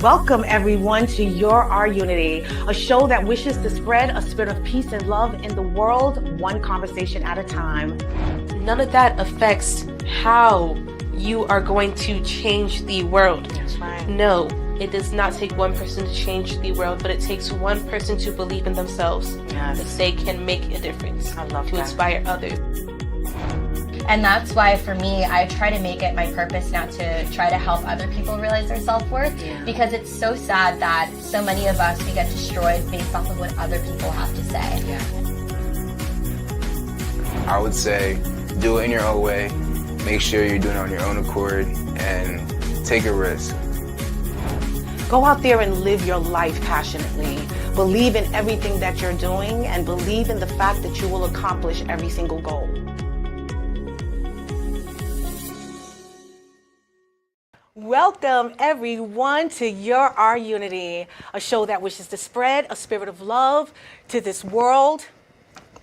Welcome everyone to Our Unity, a show that wishes to spread a spirit of peace and love in the world, one conversation at a time. None of that affects how you are going to change the world. That's right. No, it does not take one person to change the world, but it takes one person to believe in themselves. Yes. That they can make a difference. I love to that. Inspire others. And that's why, for me, I try to make it my purpose now to try to help other people realize their self-worth. Yeah. Because it's so sad that so many of us, we get destroyed based off of what other people have to say. Yeah. I would say do it in your own way. Make sure you're doing it on your own accord and take a risk. Go out there and live your life passionately. Believe in everything that you're doing and believe in the fact that you will accomplish every single goal. Welcome everyone to Our Unity, a show that wishes to spread a spirit of love to this world,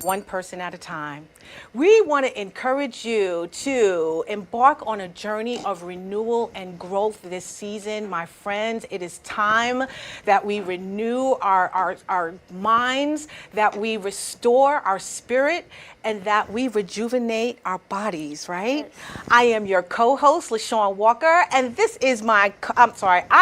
one person at a time. We want to encourage you to embark on a journey of renewal and growth this season, my friends. It is time that we renew our minds, that we restore our spirit, and that we rejuvenate our bodies, right? Yes. I am your co-host, LeShawn Walker, and this is I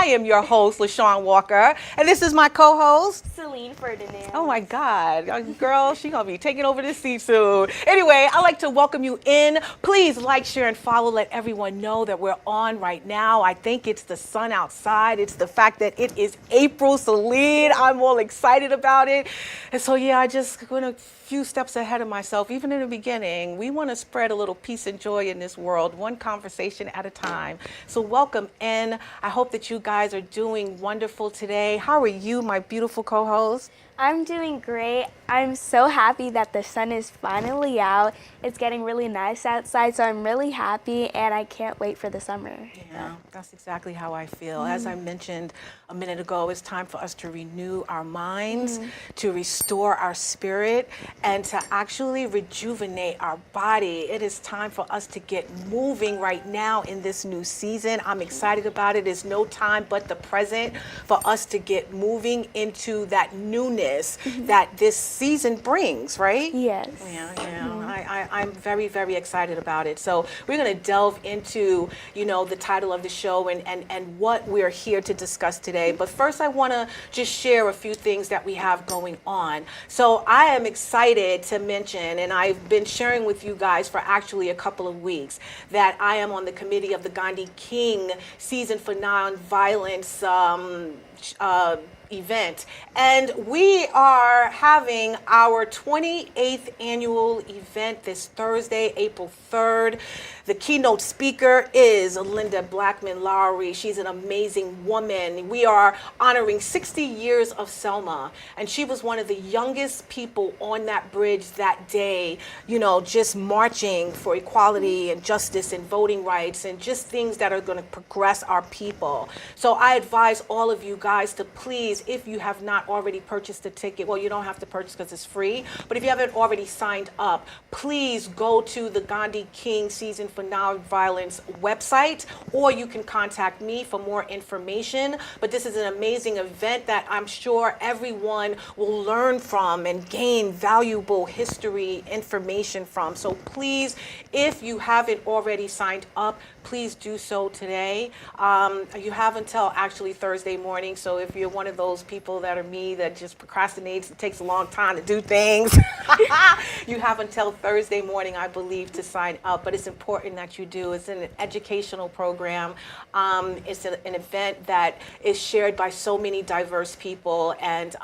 am your host, LeShawn Walker, and this is my co-host, Selene Ferdinand. Oh my God, girl, she's gonna be taking over this seat soon. Anyway, I'd like to welcome you in. Please like, share, and follow. Let everyone know that we're on right now. I think it's the sun outside. It's the fact that it is April, Selene. I'm all excited about it. And so, yeah, I just went a few steps ahead of myself. Even in the beginning, we want to spread a little peace and joy in this world, one conversation at a time. So welcome in. I hope that you guys are doing wonderful today. How are you, my beautiful co-host? I'm doing great. I'm so happy that the sun is finally out. It's getting really nice outside, so I'm really happy, and I can't wait for the summer. Yeah, that's exactly how I feel. As I mentioned a minute ago, it's time for us to renew our minds, to restore our spirit, and to actually rejuvenate our body. It is time for us to get moving right now in this new season. I'm excited about it. There's no time but the present for us to get moving into that newness that this season brings, right? Yes. Yeah. I'm very, very excited about it. So we're going to delve into, the title of the show and what we're here to discuss today. But first, I want to just share a few things that we have going on. So I am excited to mention, and I've been sharing with you guys for actually a couple of weeks, that I am on the committee of the Gandhi King Season for Nonviolence event, and we are having our 28th annual event this Thursday, April 3rd. The keynote speaker is Linda Blackman Lowry. She's an amazing woman. We are honoring 60 years of Selma, and she was one of the youngest people on that bridge that day, just marching for equality and justice and voting rights and just things that are going to progress our people. So I advise all of you guys to please, if you have not already purchased a ticket, well, you don't have to purchase because it's free, but if you haven't already signed up, please go to the Gandhi King Season for Nonviolence website, or you can contact me for more information. But this is an amazing event that I'm sure everyone will learn from and gain valuable history information from. So please, if you haven't already signed up, please do so today. You have until actually Thursday morning. So if you're one of those people that are me that just procrastinates, it takes a long time to do things, you have until Thursday morning, I believe, to sign up. But it's important that you do. It's an educational program. It's an event that is shared by so many diverse people, and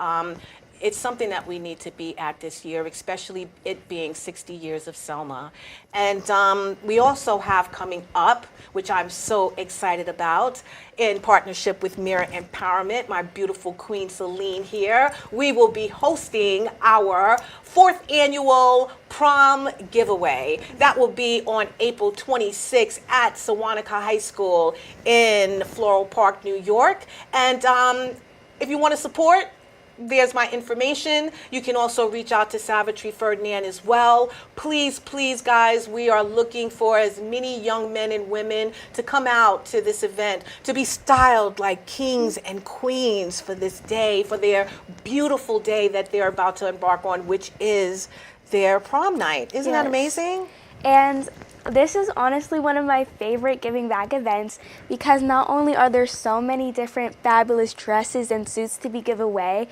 it's something that we need to be at this year, especially it being 60 years of Selma. And we also have coming up, which I'm so excited about, in partnership with Mirror Empowerment, my beautiful queen Selene here, we will be hosting our 4th annual prom giveaway. That will be on April 26th at Sewanaka High School in Floral Park, New York. And if you want to support, there's my information. You can also reach out to Savitri Ferdinand as well. Please, please, guys, we are looking for as many young men and women to come out to this event, to be styled like kings and queens for this day, for their beautiful day that they're about to embark on, which is their prom night. Isn't that amazing? And this is honestly one of my favorite giving back events because not only are there so many different fabulous dresses and suits to be given away,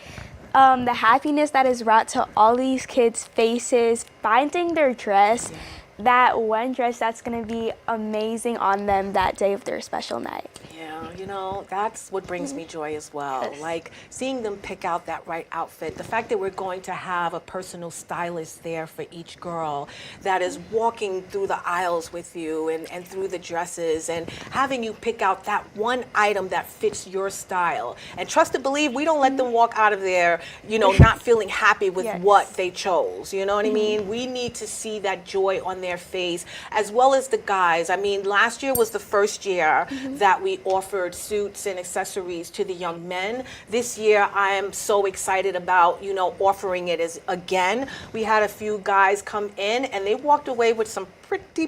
the happiness that is brought to all these kids' faces, finding their dress, that one dress that's going to be amazing on them that day of their special night. Yeah, you know, that's what brings me joy as well. Yes. Like seeing them pick out that right outfit. The fact that we're going to have a personal stylist there for each girl that is walking through the aisles with you and through the dresses and having you pick out that one item that fits your style. And trust and believe, we don't let them walk out of there, you know, not feeling happy with what they chose. You know what I mean? We need to see that joy on their face, as well as the guys. I mean, last year was the first year that we offered suits and accessories to the young men. This year, I am so excited about, you know, offering it as again. We had a few guys come in and they walked away with some pretty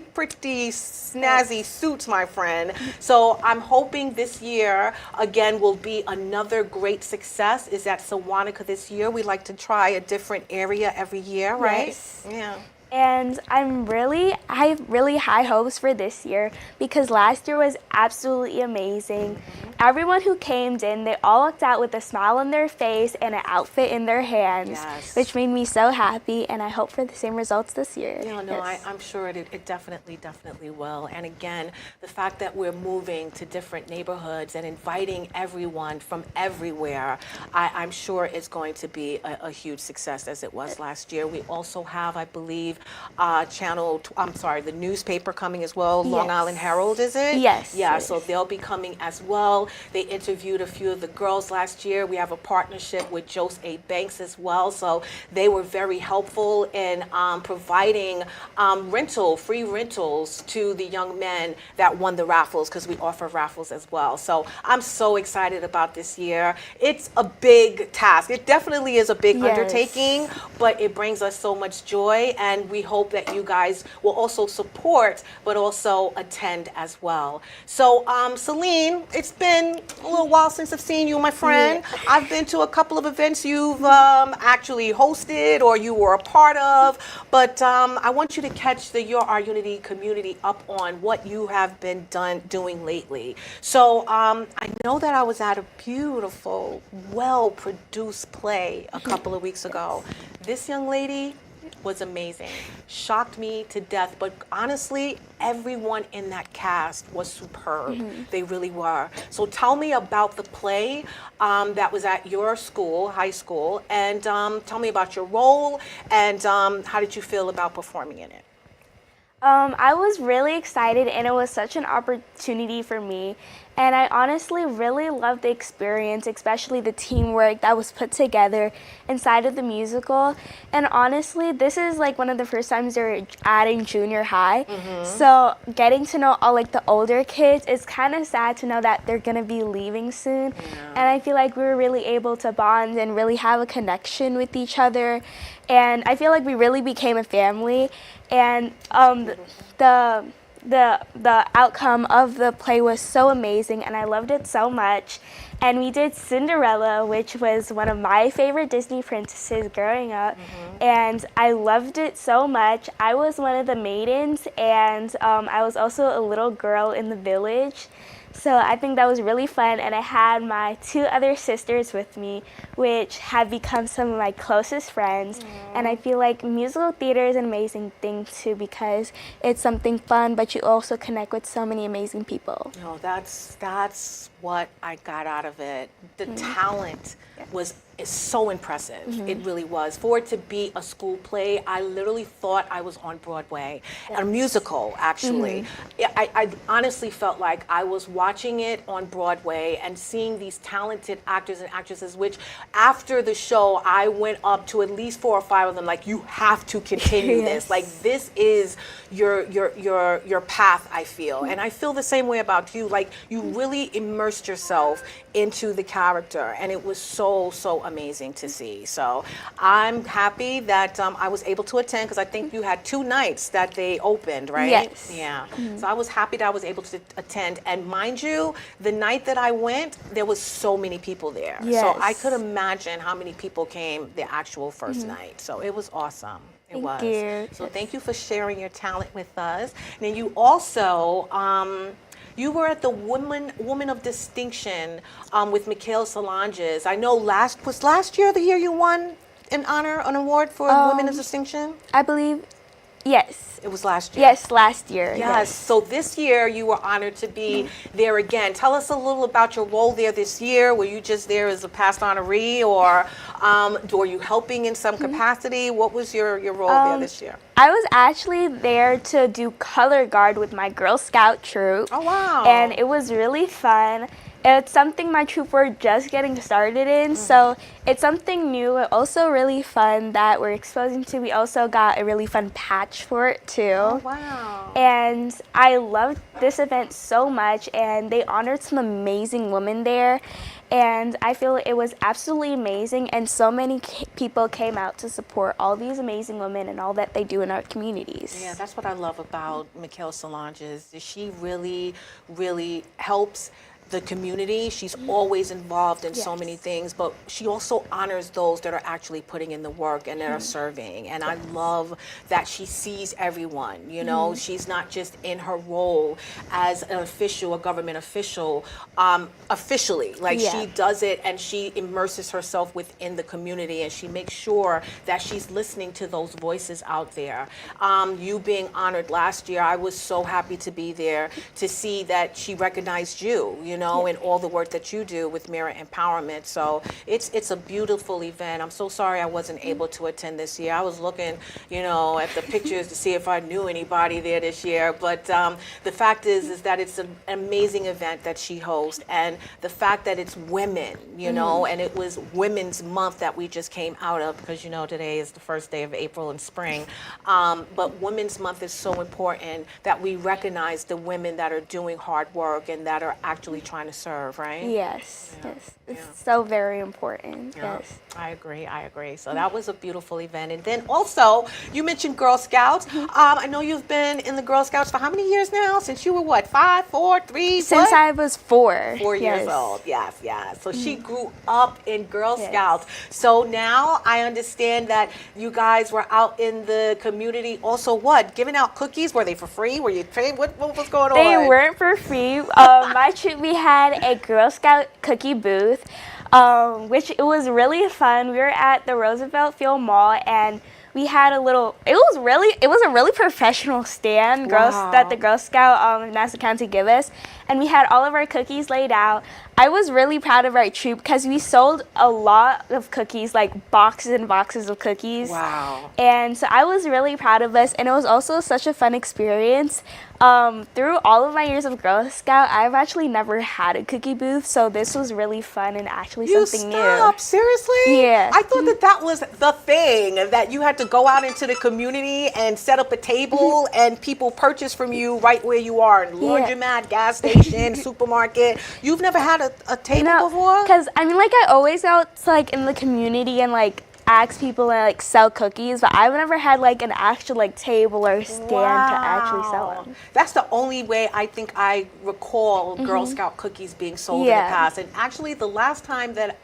snazzy suits, my friend. So I'm hoping this year, again, will be another great success. Is at Sewantica this year. We like to try a different area every year, right? Yes. Yeah. And I have really high hopes for this year because last year was absolutely amazing. Everyone who came in, they all walked out with a smile on their face and an outfit in their hands, which made me so happy, and I hope for the same results this year. Yeah, no, I'm sure it definitely will. And again, the fact that we're moving to different neighborhoods and inviting everyone from everywhere, I'm sure it's going to be a huge success as it was last year. We also have, I believe, the newspaper coming as well, Long Island Herald, is it? Yes. Yeah, so they'll be coming as well. They interviewed a few of the girls last year. We have a partnership with Jose A. Banks as well, so they were very helpful in providing free rentals to the young men that won the raffles, because we offer raffles as well. So I'm so excited about this year. It's a big task. It definitely is a big undertaking, but it brings us so much joy, and we hope that you guys will also support, but also attend as well. So, Selene, it's been a little while since I've seen you, my friend. I've been to a couple of events you've actually hosted or you were a part of, but I want you to catch the Your Our Unity community up on what you have been doing lately. So, I know that I was at a beautiful, well-produced play a couple of weeks ago. This young lady was amazing, shocked me to death, but honestly, everyone in that cast was superb. They really were. So tell me about the play that was at your school, high school, and tell me about your role, and how did you feel about performing in it? I was really excited, and it was such an opportunity for me. And I honestly really loved the experience, especially the teamwork that was put together inside of the musical. And honestly, this is like one of the first times they're adding junior high. So getting to know all like the older kids, it's kind of sad to know that they're going to be leaving soon. And I feel like we were really able to bond and really have a connection with each other. And I feel like we really became a family. And the outcome of the play was so amazing, and I loved it so much. And we did Cinderella, which was one of my favorite Disney princesses growing up, and I loved it so much. I was one of the maidens, and I was also a little girl in the village. So I think that was really fun, and I had my two other sisters with me, which have become some of my closest friends. And I feel like musical theater is an amazing thing too, because it's something fun, but you also connect with so many amazing people. No, that's what I got out of it. The talent is so impressive. It really was. For it to be a school play, I literally thought I was on Broadway, a musical, actually. I honestly felt like I was watching it on Broadway and seeing these talented actors and actresses, which after the show, I went up to at least 4 or 5 of them, like, you have to continue this. Like, this is your path, I feel. And I feel the same way about you. Like, you really immersed yourself into the character, and it was so amazing to see. So I'm happy that I was able to attend, because I think you had 2 nights that they opened, right? Yes. Yeah. So I was happy that I was able to attend. And mind you, the night that I went, there was so many people there. So I Yes. could imagine how many people came the actual first night. So it was awesome. It was. Thank you. So thank you for sharing your talent with us. And then you also, you were at the Woman of Distinction with Mikhail Solanges. I know was last year the year you won an award for Women of Distinction? I believe, yes. It was last year. Yes, last year. Yes. So this year you were honored to be there again. Tell us a little about your role there this year. Were you just there as a past honoree, or were you helping in some capacity? What was your role there this year? I was actually there to do color guard with my Girl Scout troop. Oh, wow. And it was really fun. It's something my troop were just getting started in, so it's something new, and also really fun that we're exposing to. We also got a really fun patch for it too. Oh, wow. And I loved this event so much, and they honored some amazing women there, and I feel it was absolutely amazing, and so many people came out to support all these amazing women and all that they do in our communities. Yeah, that's what I love about Mikhail Solanges. She really, really helps the community. She's always involved in so many things, but she also honors those that are actually putting in the work and that are serving. And I love that she sees everyone, you know. She's not just in her role as an official, a government official, officially. Like, she does it, and she immerses herself within the community, and she makes sure that she's listening to those voices out there. You being honored last year, I was so happy to be there to see that she recognized you know, and all the work that you do with Mirror Empowerment. So it's a beautiful event. I'm so sorry I wasn't able to attend this year. I was looking, you know, at the pictures to see if I knew anybody there this year. But the fact is that it's an amazing event that she hosts, and the fact that it's women, you know, and it was Women's Month that we just came out of, because, you know, today is the first day of April and spring. But Women's Month is so important that we recognize the women that are doing hard work and that are actually trying to serve, right? Yes, it's so very important. Yeah. Yes. I agree. So that was a beautiful event. And then also, you mentioned Girl Scouts. I know you've been in the Girl Scouts for how many years now? Since you were what, 5, 4, 3? Since I was 4. 4 years old. Yes. So she grew up in Girl Scouts. So now I understand that you guys were out in the community also giving out cookies? Were they for free? Were you paid? What was going on? They weren't for free. My troop, we had a Girl Scout cookie booth, which it was really fun. We were at the Roosevelt Field Mall, and we had it was a really professional stand that the Girl Scout of Nassau County give us, and we had all of our cookies laid out. I was really proud of our troop because we sold a lot of cookies, like boxes and boxes of cookies. Wow. And so I was really proud of us, and it was also such a fun experience. Through all of my years of Girl Scout, I've actually never had a cookie booth, so this was really fun and actually something new. Seriously? Yeah. I thought that was the thing, that you had to go out into the community and set up a table and people purchase from you right where you are, laundromat, gas station, supermarket. You've never had a table before? Because I mean, like, I always go out to, in the community and ask people and sell cookies, but I've never had an actual table or stand to actually sell them. That's the only way I think I recall Girl Scout cookies being sold in the past. And actually, the last time that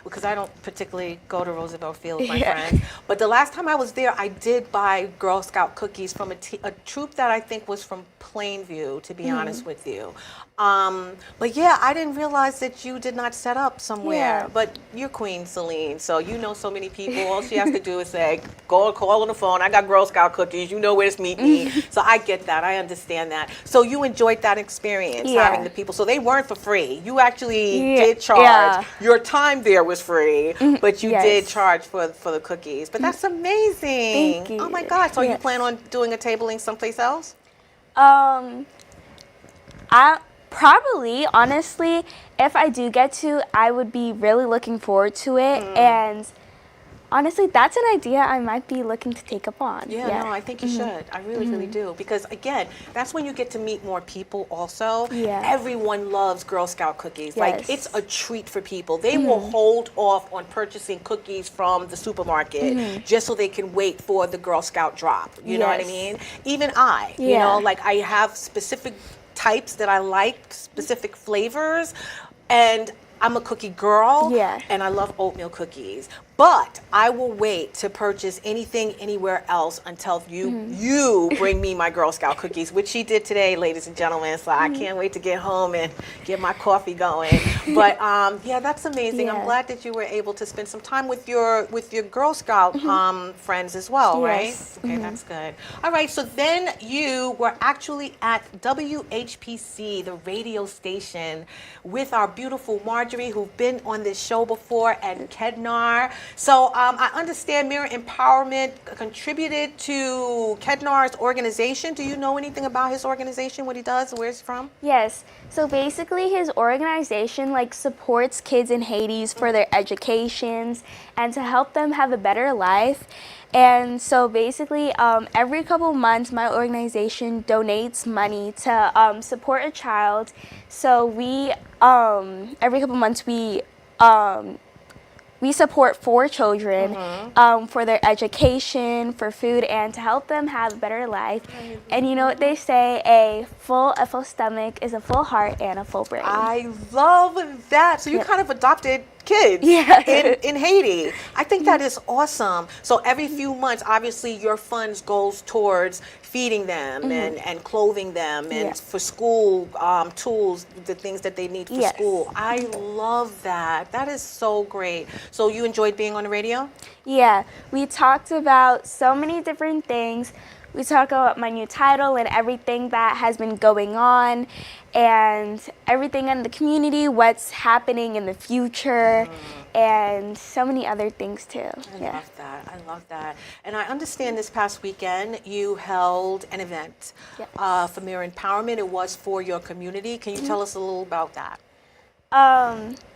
because I don't particularly go to Roosevelt Field with my friends, but the last time I was there, I did buy Girl Scout cookies from a troop that I think was from Plainview, to be honest with you. But yeah, I didn't realize that you did not set up somewhere. Yeah. But you're Queen Selene, so you know so many people. All she has to do is say, call on the phone. I got Girl Scout cookies. You know where to meet me. So I get that. I understand that. So you enjoyed that experience, having the people. So they weren't for free. You actually did charge. Yeah. Your time there was free, but you Yes. did charge for the cookies. But that's amazing. Thank you. Oh my God. So you plan on doing a tabling someplace else? I probably, honestly, if I do get to, I would be really looking forward to it. And honestly, that's an idea I might be looking to take up on. Yeah, no, I think you should. I really, really do. Because again, that's when you get to meet more people also. Yeah. Everyone loves Girl Scout cookies. Like, Yes. it's a treat for people. They will hold off on purchasing cookies from the supermarket just so they can wait for the Girl Scout drop. You know what I Yes. mean? Even I, you Yeah. know, like I have specific types that I like, specific flavors, and I'm a cookie girl, Yeah. and I love oatmeal cookies. But I will wait to purchase anything anywhere else until you bring me my Girl Scout cookies, which she did today, ladies and gentlemen. So I can't wait to get home and get my coffee going. But yeah, that's amazing. I'm Yeah. glad that you were able to spend some time with your Girl Scout friends as well, right? Yes. Okay, that's good. All right, so then you were actually at WHPC, the radio station, with our beautiful Marjorie, who've been on this show before, and Kednar. So I understand Mirror Empowerment contributed to Kednar's organization. Do you know anything about his organization, what he does, where he's from? Yes. So basically his organization like supports kids in Haiti for their educations and to help them have a better life. And so basically every couple months my organization donates money to support a child. So we every couple months we support 4 children for their education, for food, and to help them have a better life. And you know what they say, a full stomach is a full heart and a full brain. I love that. So you kind of adopted kids in Haiti. I think that is awesome. So every few months, obviously, your funds goes towards feeding them and clothing them and for school tools, the things that they need for school. I love that. That is so great. So you enjoyed being on the radio? Yeah, we talked about so many different things. We talked about my new title and everything that has been going on and everything in the community, what's happening in the future, and so many other things too. I love that. I love that. And I understand this past weekend you held an event for Mirror Empowerment. It was for your community. Can you tell us a little about that?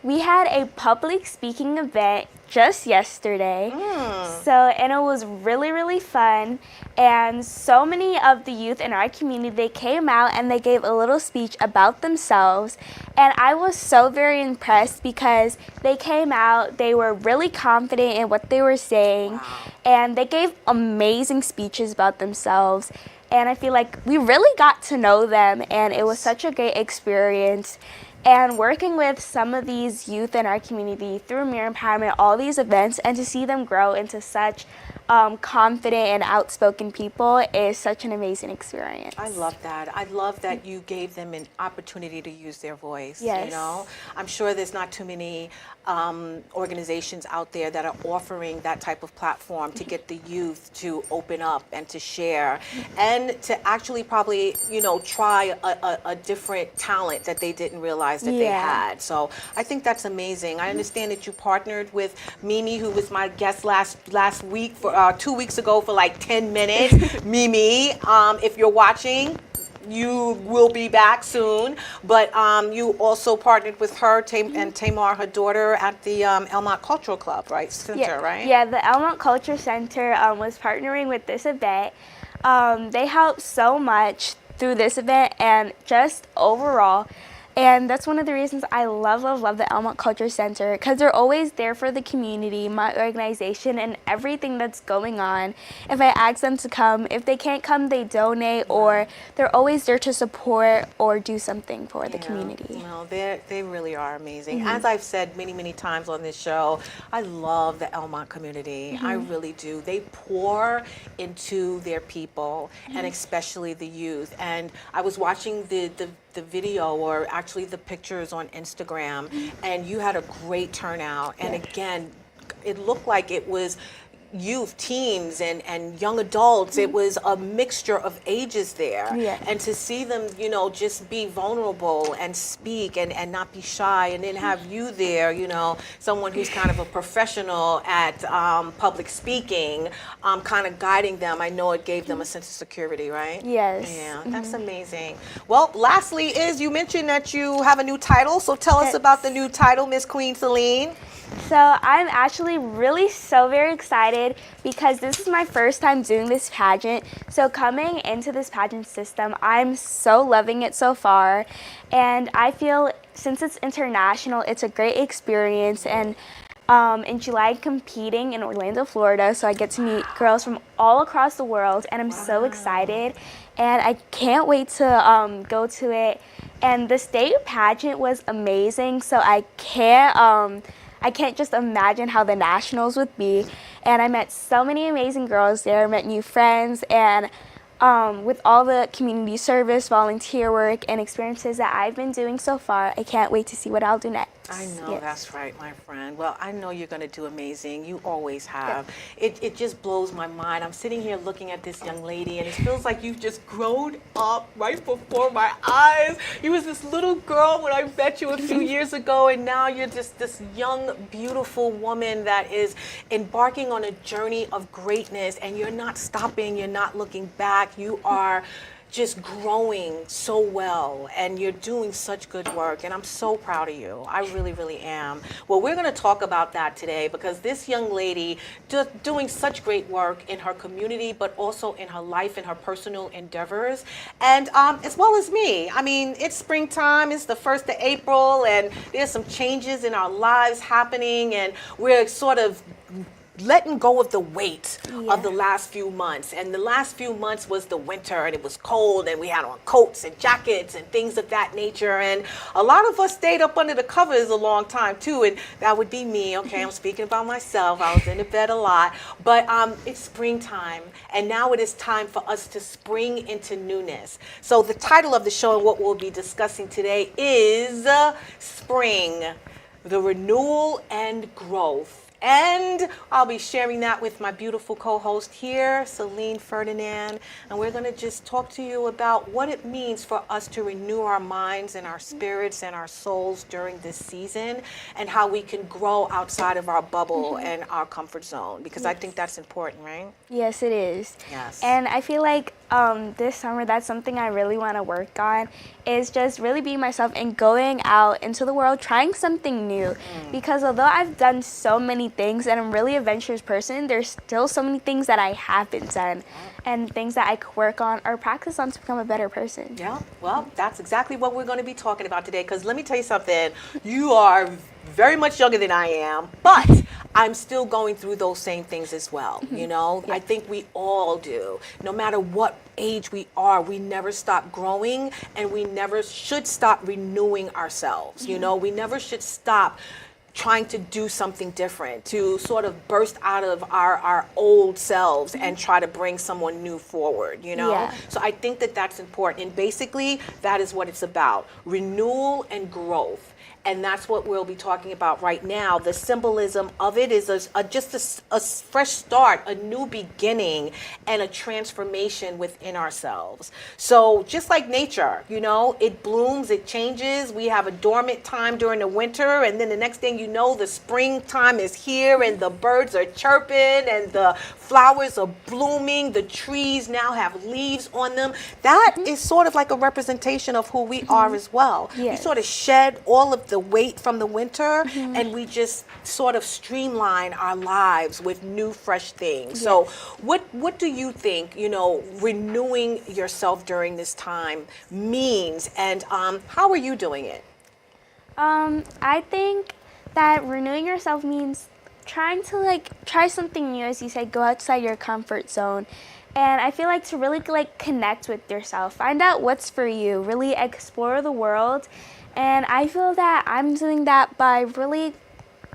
We had a public speaking event just yesterday. And it was really, really fun. And so many of the youth in our community, they came out and they gave a little speech about themselves. And I was so very impressed because they came out, they were really confident in what they were saying, and they gave amazing speeches about themselves. And I feel like we really got to know them, and it was such a great experience. And working with some of these youth in our community through Mirror Empowerment, all these events, and to see them grow into such confident and outspoken people is such an amazing experience. I love that. I love that you gave them an opportunity to use their voice. Yes. You know, I'm sure there's not too many organizations out there that are offering that type of platform to get the youth to open up and to share and to actually probably, you know, try a different talent that they didn't realize that they had. So I think that's amazing. I understand that you partnered with Mimi, who was my guest last week for 2 weeks ago for like 10 minutes. Mimi, if you're watching, you will be back soon. But you also partnered with her and Tamar, her daughter, at the Elmont Cultural Club, right? Center, right? Yeah, the Elmont Culture Center was partnering with this event. They helped so much through this event and just overall. And that's one of the reasons I love the Elmont Culture Center, because they're always there for the community, my organization, and everything that's going on. If I ask them to come, if they can't come, they donate, or they're always there to support or do something for the community. No, they really are amazing. As I've said many, many times on this show, I love the Elmont community. I really do. They pour into their people, and especially the youth. And I was watching the video, or actually the pictures on Instagram, and you had a great turnout. And again, it looked like it was youth, teens, and young adults. It was a mixture of ages there. And to see them, you know, just be vulnerable and speak and not be shy, and then have you there, you know, someone who's kind of a professional at public speaking, kind of guiding them. I know it gave them a sense of security, right? Yes. Yeah, that's amazing. Well, lastly is, you mentioned that you have a new title, so tell us about the new title, Miss Queen Selene. So I'm actually really so very excited because this is my first time doing this pageant. So coming into this pageant system, I'm so loving it so far. And I feel since it's international, it's a great experience. And in July, I'm competing in Orlando, Florida. So I get to meet girls from all across the world, and I'm so excited. And I can't wait to go to it. And the state pageant was amazing. So I can't just imagine how the nationals would be. And I met so many amazing girls there, met new friends, and with all the community service, volunteer work, and experiences that I've been doing so far, I can't wait to see what I'll do next. I know, Yes. that's right, my friend. Well, I know you're going to do amazing. You always have. It just blows my mind. I'm sitting here looking at this young lady, and it feels like you've just grown up right before my eyes. You was this little girl when I met you a few years ago, and now you're just this young, beautiful woman that is embarking on a journey of greatness, and you're not stopping. You're not looking back. You are just growing so well, and you're doing such good work, and I'm so proud of you. I really, really am. Well, we're going to talk about that today because this young lady doing such great work in her community, but also in her life and her personal endeavors, and as well as me. I mean, it's springtime, it's the 1st of April, and there's some changes in our lives happening, and we're sort of letting go of the weight of the last few months. And the last few months was the winter, and it was cold, and we had on coats and jackets and things of that nature. And a lot of us stayed up under the covers a long time too, and that would be me. Okay, I'm speaking about myself. I was in the bed a lot. But it's springtime, and now it is time for us to spring into newness. So the title of the show and what we'll be discussing today is Spring, the Renewal and Growth. And I'll be sharing that with my beautiful co-host here, Selene, Ferdinand. And we're going to just talk to you about what it means for us to renew our minds and our spirits and our souls during this season, and how we can grow outside of our bubble and our comfort zone. Because I think that's important, right? Yes, it is. Yes. And I feel like this summer, that's something I really want to work on, is just really being myself and going out into the world, trying something new. Because although I've done so many things and I'm really adventurous person, there's still so many things that I haven't done and things that I could work on or practice on to become a better person. Yeah, well, that's exactly what we're going to be talking about today. Because let me tell you something, you are very much younger than I am, but I'm still going through those same things as well. You know, I think we all do. No matter what age we are, we never stop growing, and we never should stop renewing ourselves. You know, we never should stop trying to do something different, to sort of burst out of our old selves and try to bring someone new forward, you know? Yeah. So I think that that's important. And basically, that is what it's about, renewal and growth. And that's what we'll be talking about right now. The symbolism of it is just a fresh start, a new beginning, and a transformation within ourselves. So just like nature, you know, it blooms, it changes. We have a dormant time during the winter, and then the next thing you know, the springtime is here, and the birds are chirping, and the flowers are blooming. The trees now have leaves on them. That is sort of like a representation of who we are as well. We Yes. sort of shed all of the weight from the winter, and we just sort of streamline our lives with new, fresh things. So what do you think, you know, renewing yourself during this time means, and how are you doing it? I think that renewing yourself means trying to try something new, as you said, go outside your comfort zone. And I feel like to really connect with yourself, find out what's for you, really explore the world. And I feel that I'm doing that by really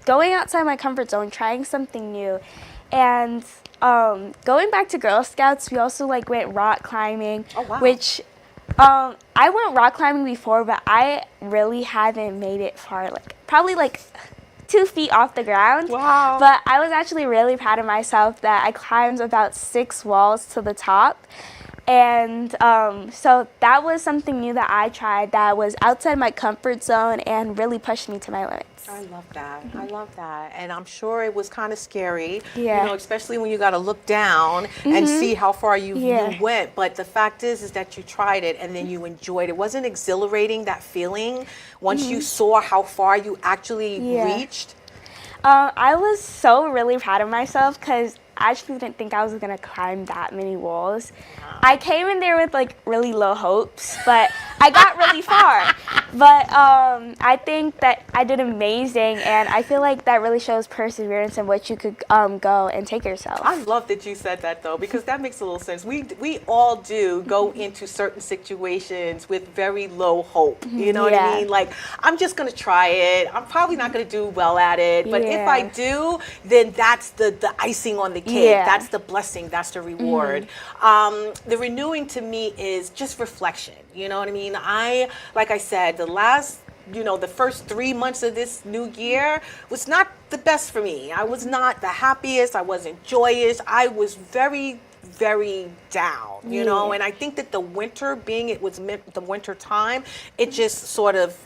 going outside my comfort zone, trying something new. And going back to Girl Scouts, we also went rock climbing, which I went rock climbing before, but I really haven't made it far, probably 2 feet off the ground. Wow. But I was actually really proud of myself that I climbed about 6 walls to the top. And so that was something new that I tried that was outside my comfort zone and really pushed me to my limits. I love that. I love that. And I'm sure it was kind of scary, Yeah. you know, especially when you got to look down and see how far you went. But the fact is that you tried it and then you enjoyed it. Wasn't it exhilarating, that feeling, once you saw how far you actually reached? I was so really proud of myself because I actually didn't think I was going to climb that many walls. I came in there with like really low hopes, but I got really far. But I think that I did amazing, and I feel like that really shows perseverance and what you could go and take yourself. I love that you said that though, because that makes a little sense. We all do go into certain situations with very low hope. You know what I Yeah. mean? Like, I'm just gonna try it. I'm probably not gonna do well at it, but if I Yeah. do, then that's the icing on the cake. Yeah. That's the blessing. That's the reward. The renewing to me is just reflection. You know what I mean? Like I said, the first 3 months of this new year was not the best for me. I was not the happiest. I wasn't joyous. I was very, very down, you know? And I think that the winter, being it was the winter time, it just sort of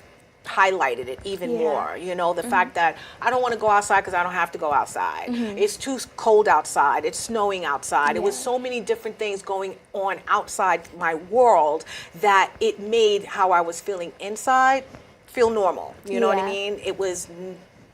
highlighted it even more, you know, the fact that I don't want to go outside because I don't have to go outside. It's too cold outside. It's snowing outside. It was so many different things going on outside my world that it made how I was feeling inside feel normal. You know what I mean? It was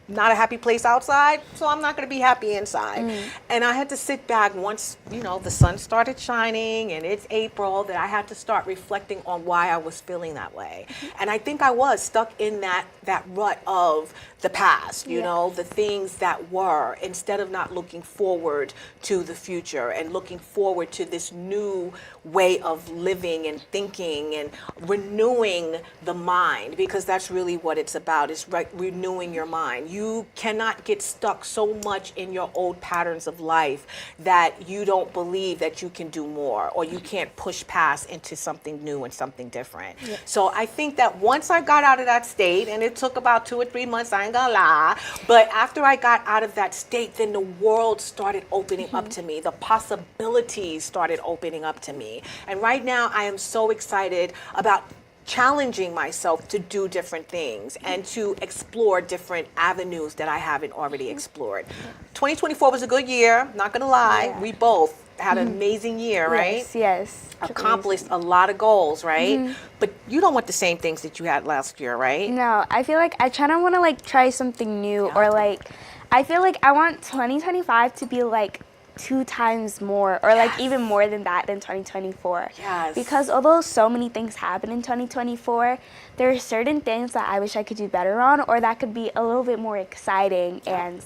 not a happy place outside, so I'm not going to be happy inside. And I had to sit back once, you know, the sun started shining and it's April, that I had to start reflecting on why I was feeling that way. And I think I was stuck in that rut of the past, you know, the things that were, instead of not looking forward to the future and looking forward to this new way of living and thinking and renewing the mind, because that's really what it's about, is renewing your mind. You cannot get stuck so much in your old patterns of life that you don't believe that you can do more, or you can't push past into something new and something different. So I think that once I got out of that state, and it took about 2 or 3 months, I ain't gonna lie, but after I got out of that state, then the world started opening up to me. The possibilities started opening up to me. And right now I am so excited about challenging myself to do different things and to explore different avenues that I haven't already explored. 2024 was a good year, not gonna lie. We both had an amazing year, right? Yes. Accomplished a lot of goals, right? But you don't want the same things that you had last year, right? No, I feel like I kind of want to like try something new, or like I feel like I want 2025 to be like 2 times more, or like even more than that than 2024. Yes. Because although so many things happen in 2024, there are certain things that I wish I could do better on, or that could be a little bit more exciting and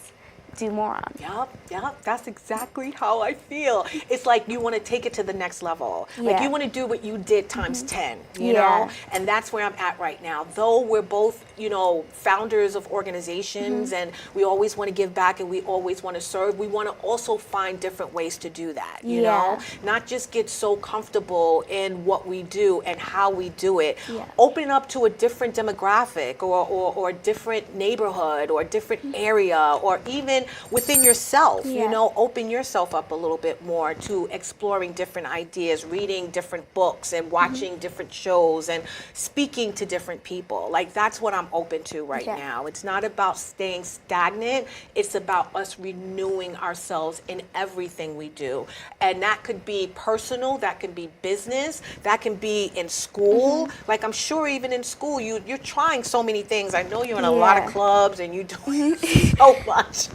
do more on. Yep, that's exactly how I feel. It's like you want to take it to the next level. Like Yeah. you want to do what you did times 10, you know? And that's where I'm at right now. Though we're both, you know, founders of organizations, and we always want to give back and we always want to serve, we want to also find different ways to do that, you know? Not just get so comfortable in what we do and how we do it. Open up to a different demographic, or a different neighborhood, or a different area, or even within yourself, you know, open yourself up a little bit more to exploring different ideas, reading different books, and watching different shows, and speaking to different people. Like, that's what I'm open to right now. It's not about staying stagnant. It's about us renewing ourselves in everything we do. And that could be personal, that can be business, that can be in school. Like, I'm sure even in school, you're trying so many things. I know you're in a lot of clubs and you're doing so much.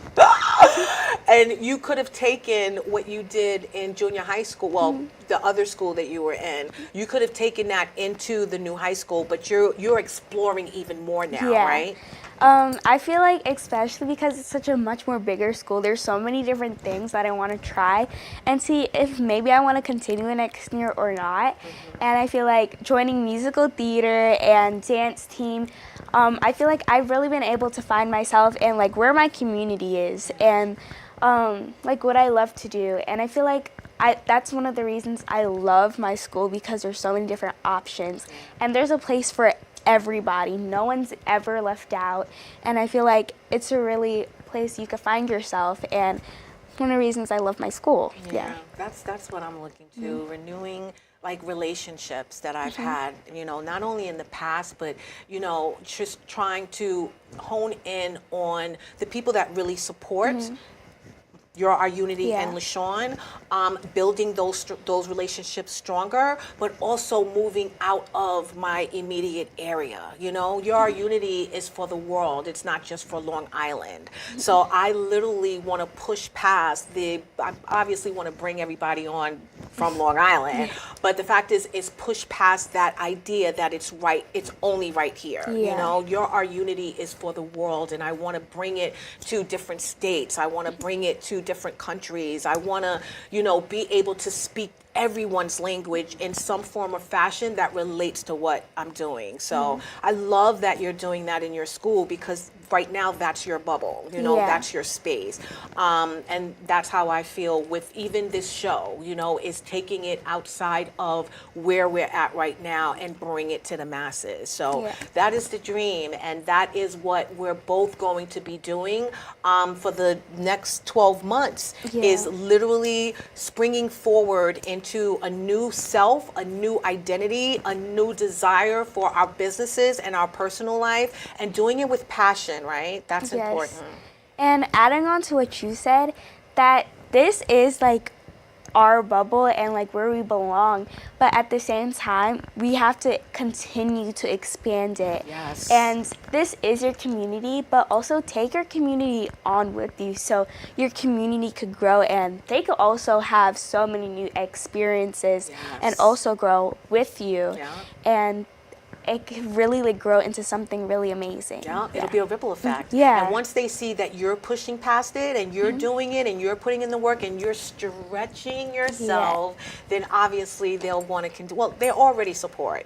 And you could have taken what you did in junior high school, well, the other school that you were in, you could have taken that into the new high school, but you're exploring even more now, right? I feel like, especially because it's such a much more bigger school, there's so many different things that I want to try and see if maybe I want to continue next year or not. And I feel like joining musical theater and dance team, I feel like I've really been able to find myself and like where my community is, and like what I love to do. And I feel like that's one of the reasons I love my school, because there's so many different options and there's a place for everybody. No one's ever left out, and I feel like it's a really place you can find yourself, and one of the reasons I love my school. That's what I'm looking to, renewing like relationships that I've had, you know, not only in the past, but, you know, just trying to hone in on the people that really support You're Our Unity Yeah. and LeShawn, building those relationships stronger, but also moving out of my immediate area. You know, You're Our Unity is for the world. It's not just for Long Island. So I literally want to push past I obviously want to bring everybody on from Long Island, but the fact is push past that idea that it's only right here. You Yeah. know, Our Unity is for the world, and I want to bring it to different states. I want to bring it to different countries. I want to, be able to speak everyone's language in some form or fashion that relates to what I'm doing. So I love that you're doing that in your school, because right now that's your bubble, Yeah. that's your space. And that's how I feel with even this show, is taking it outside of where we're at right now and bring it to the masses. So Yeah. that is the dream, and that is what we're both going to be doing for the next 12 months, Yeah. is literally springing forward into a new self, a new identity, a new desire for our businesses and our personal life, and doing it with passion, right? That's Yes. important. And adding on to what you said, that this is like our bubble and like where we belong, but at the same time we have to continue to expand it. Yes. And this is your community, but also take your community on with you so your community could grow and they could also have so many new experiences and Yes. also grow with you. Yeah. And it could really like grow into something really amazing. Yeah, it'll be a ripple effect. Yeah. And once they see that you're pushing past it and you're doing it and you're putting in the work and you're stretching yourself, then obviously they'll want to well, they already support,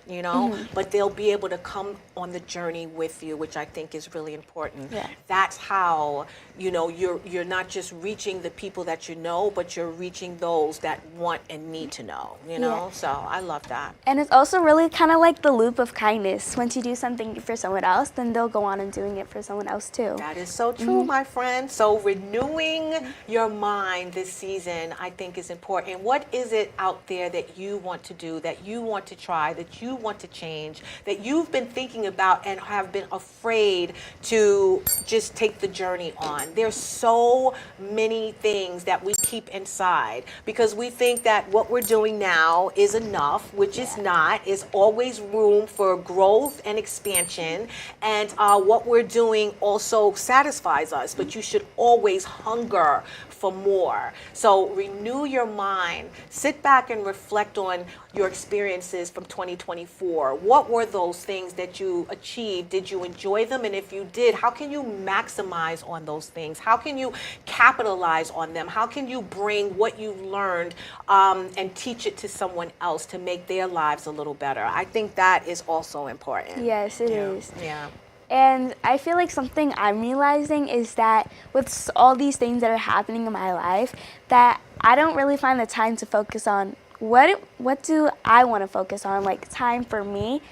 but they'll be able to come on the journey with you, which I think is really important. Yeah. That's how, you're not just reaching the people that you know, but you're reaching those that want and need to know, Yeah. So I love that. And it's also really kind of like the loop of kindness. Once you do something for someone else, then they'll go on and doing it for someone else too. That is so true, my friend. So renewing your mind this season, I think, is important. What is it out there that you want to do, that you want to try, that you want to change, that you've been thinking about and have been afraid to just take the journey on? There's so many things that we keep inside because we think that what we're doing now is enough, which is not. Is always room for growth and expansion, and what we're doing also satisfies us, but you should always hunger for more. So renew your mind, sit back and reflect on your experiences from 2024. What were those things that you achieved? Did you enjoy them? And if you did, how can you maximize on those things? How can you capitalize on them? How can you bring what you've learned and teach it to someone else to make their lives a little better? I think that is also important. Yes, it is. Yeah. And I feel like something I'm realizing is that with all these things that are happening in my life, that I don't really find the time to focus on what do I want to focus on, like time for me.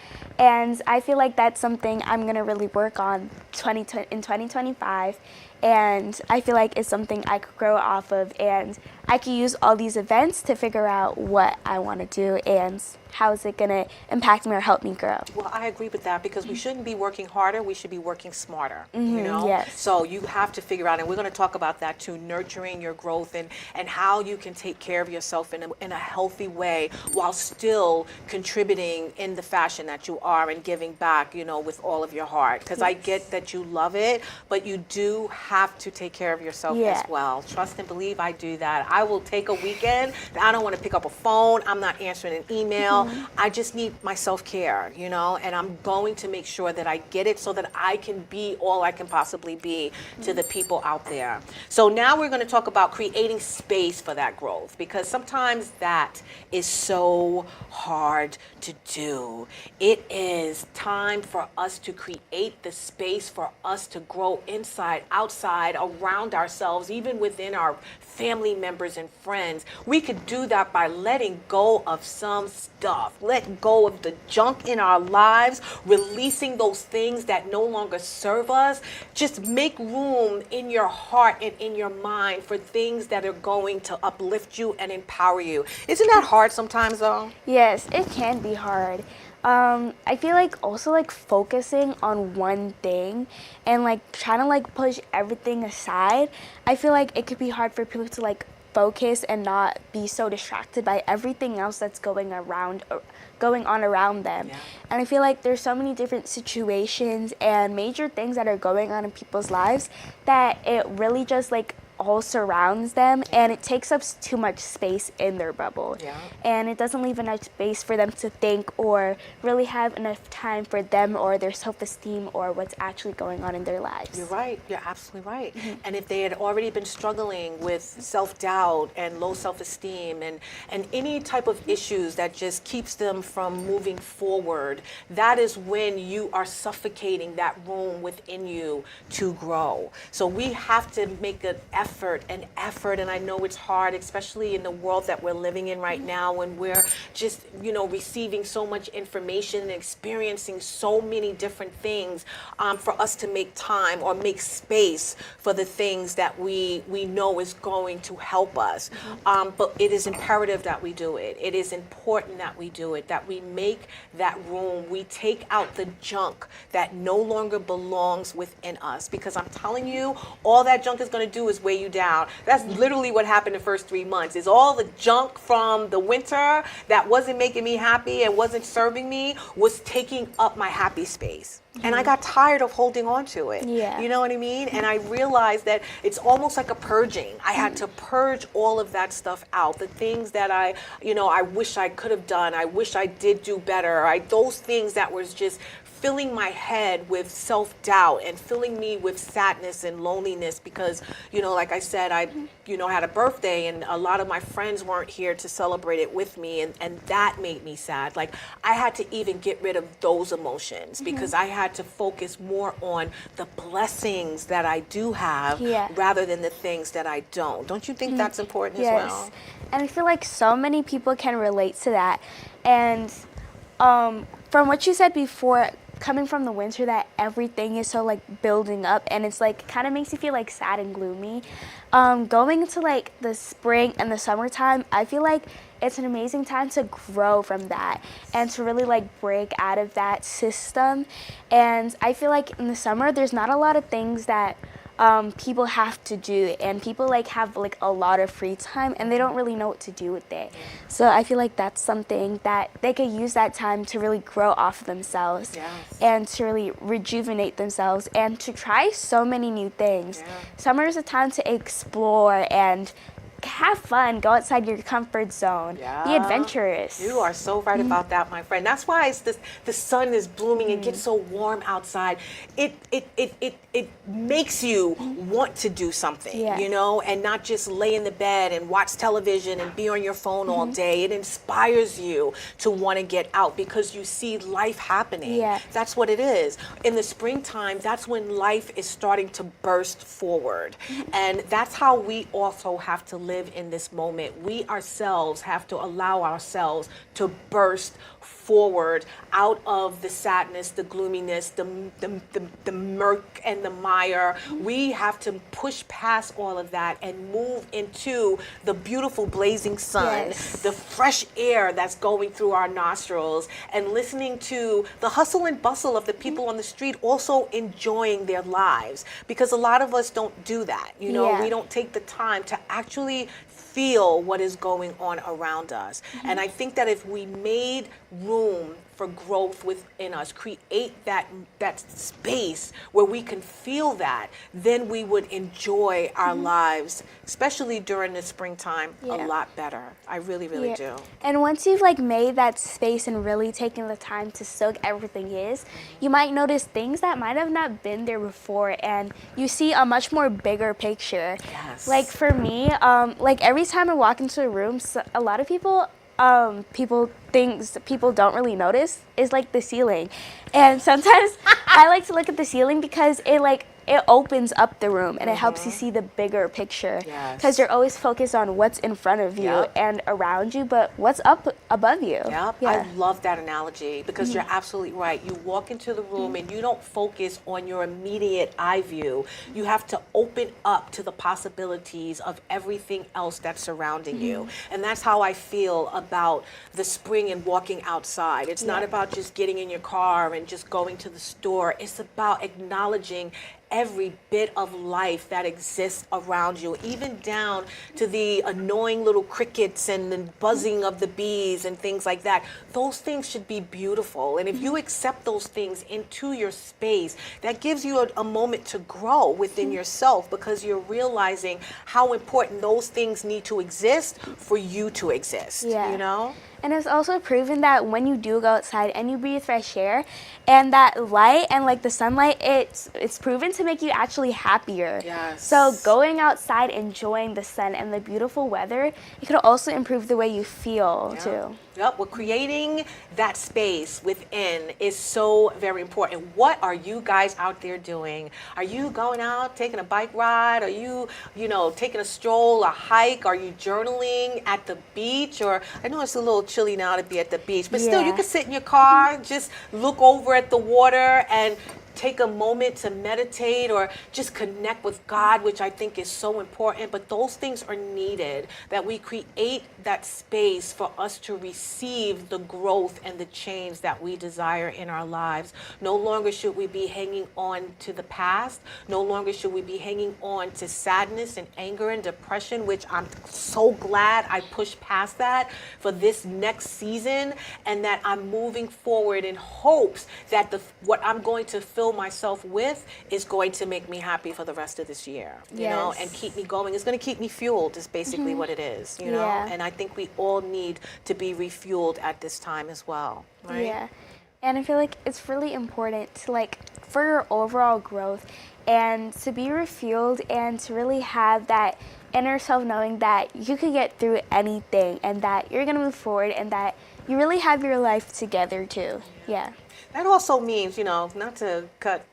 And I feel like that's something I'm going to really work on in 2025. And I feel like it's something I could grow off of, and I could use all these events to figure out what I want to do and how is it going to impact me or help me grow. Well, I agree with that because we shouldn't be working harder. We should be working smarter, yes. So you have to figure out, and we're going to talk about that too, nurturing your growth and how you can take care of yourself in a healthy way while still contributing in the fashion that you are and giving back, with all of your heart. Because I get that you love it, but you do have to take care of yourself as well. Trust and believe I do that. I will take a weekend. I don't want to pick up a phone. I'm not answering an email. I just need my self-care, and I'm going to make sure that I get it so that I can be all I can possibly be to the people out there. So now we're going to talk about creating space for that growth, because sometimes that is so hard to do. It is time for us to create the space for us to grow inside, outside, around ourselves, even within our family members and friends. We could do that by letting go of some stuff, let go of the junk in our lives, releasing those things that no longer serve us. Just make room in your heart and in your mind for things that are going to uplift you and empower you. Isn't that hard sometimes though? Yes, it can be hard. I feel like also like focusing on one thing and like trying to like push everything aside. I feel like it could be hard for people to like focus and not be so distracted by everything else that's going on around them. Yeah. And I feel like there's so many different situations and major things that are going on in people's lives that it really just like all surrounds them, and it takes up too much space in their bubble. Yeah. And it doesn't leave enough space for them to think or really have enough time for them or their self-esteem or what's actually going on in their lives. You're right. You're absolutely right. And if they had already been struggling with self-doubt and low self-esteem and any type of issues that just keeps them from moving forward, that is when you are suffocating that room within you to grow. So we have to make an effort, and I know it's hard, especially in the world that we're living in right now, when we're just, receiving so much information and experiencing so many different things, for us to make time or make space for the things that we know is going to help us. But it is imperative that we do it. It is important that we do it, that we make that room, we take out the junk that no longer belongs within us. Because I'm telling you, all that junk is going to do is weigh you down. That's literally what happened the first 3 months, is all the junk from the winter that wasn't making me happy and wasn't serving me was taking up my happy space. And I got tired of holding on to it. Yeah. You know what I mean? And I realized that it's almost like a purging. I had to purge all of that stuff out. The things that I wish I could have done. I wish I did do better. Those things that was just filling my head with self-doubt and filling me with sadness and loneliness because, like I said, I had a birthday and a lot of my friends weren't here to celebrate it with me, and that made me sad. Like, I had to even get rid of those emotions because I had to focus more on the blessings that I do have rather than the things that I don't. Don't you think that's important as well? And I feel like so many people can relate to that. And from what you said before, coming from the winter, that everything is so like building up and it's like kind of makes you feel like sad and gloomy. Going into like the spring and the summertime, I feel like it's an amazing time to grow from that and to really like break out of that system. And I feel like in the summer there's not a lot of things that people have to do, and people like have like a lot of free time and they don't really know what to do with it. So I feel like that's something that they could use that time to really grow off of themselves and to really rejuvenate themselves and to try so many new things. Summer is a time to explore and have fun, go outside your comfort zone, be adventurous. You are so right about that, my friend. That's why the sun is blooming and gets so warm outside. It makes you want to do something, and not just lay in the bed and watch television and be on your phone all day. It inspires you to want to get out because you see life happening. That's what it is. In the springtime, that's when life is starting to burst forward. And that's how we also have to live in this moment. We ourselves have to allow ourselves to burst forward out of the sadness, the gloominess, the murk and the mire. We have to push past all of that and move into the beautiful blazing sun, the fresh air that's going through our nostrils, and listening to the hustle and bustle of the people on the street also enjoying their lives, because a lot of us don't do that. We don't take the time to actually feel what is going on around us. And I think that if we made room for growth within us, create that space where we can feel that, then we would enjoy our lives, especially during the springtime, a lot better. I really, really do. And once you've like made that space and really taken the time to soak everything is, you might notice things that might have not been there before, and you see a much more bigger picture. Like for me, like every time I walk into a room, a lot of people things people don't really notice is like the ceiling. And sometimes I like to look at the ceiling because it like it opens up the room and it helps you see the bigger picture. Yes. Because you're always focused on what's in front of you Yep. and around you, but what's up above you. Yep. Yeah. I love that analogy because you're absolutely right. You walk into the room and you don't focus on your immediate eye view. You have to open up to the possibilities of everything else that's surrounding you. And that's how I feel about the spring and walking outside. It's not about just getting in your car and just going to the store. It's about acknowledging every bit of life that exists around you, even down to the annoying little crickets and the buzzing of the bees and things like that. Those things should be beautiful. And if you accept those things into your space, that gives you a moment to grow within yourself because you're realizing how important those things need to exist for you to exist, Yeah. you know? And it's also proven that when you do go outside and you breathe fresh air, and that light and like the sunlight, it's proven to make you actually happier. Yes. So going outside, enjoying the sun and the beautiful weather, it could also improve the way you feel too. Yep, well, creating that space within is so very important. What are you guys out there doing? Are you going out, taking a bike ride? Are you, taking a stroll, a hike? Are you journaling at the beach? Or I know it's a little chilly now to be at the beach, but still you Yeah. can sit in your car, just look over at the water and take a moment to meditate or just connect with God, which I think is so important. But those things are needed, that we create that space for us to receive the growth and the change that we desire in our lives. No longer should we be hanging on to the past. No longer should we be hanging on to sadness and anger and depression, which I'm so glad I pushed past that for this next season, and that I'm moving forward in hopes that what I'm going to fill myself with is going to make me happy for the rest of this year, you know, Yes. and keep me going. It's going to keep me fueled is basically what it is, you know, Yeah. and I think we all need to be refueled at this time as well, right? Yeah. And I feel like it's really important to for your overall growth and to be refueled and to really have that inner self knowing that you could get through anything and that you're going to move forward and that you really have your life together too. Yeah. That also means, not to cut,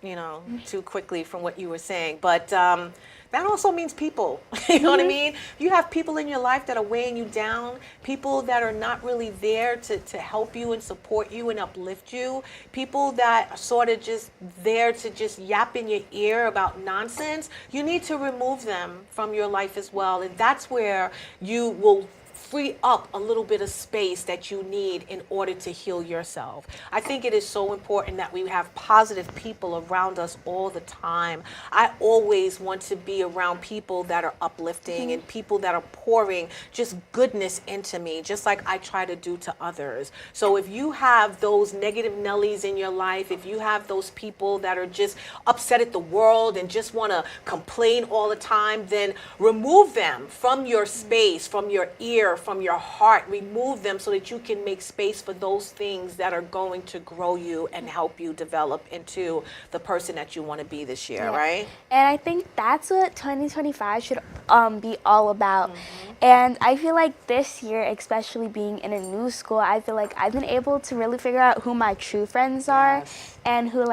too quickly from what you were saying, but that also means people. You know what I mean? You have people in your life that are weighing you down, people that are not really there to help you and support you and uplift you, people that are sort of just there to just yap in your ear about nonsense. You need to remove them from your life as well. And that's where you will free up a little bit of space that you need in order to heal yourself. I think it is so important that we have positive people around us all the time. I always want to be around people that are uplifting and people that are pouring just goodness into me, just like I try to do to others. So if you have those negative Nellies in your life, if you have those people that are just upset at the world and just want to complain all the time, then remove them from your space, from your ear, from your heart. Remove them so that you can make space for those things that are going to grow you and help you develop into the person that you want to be this year, right? And I think that's what 2025 should be all about. And I feel like this year, especially being in a new school, I feel like I've been able to really figure out who my true friends are and who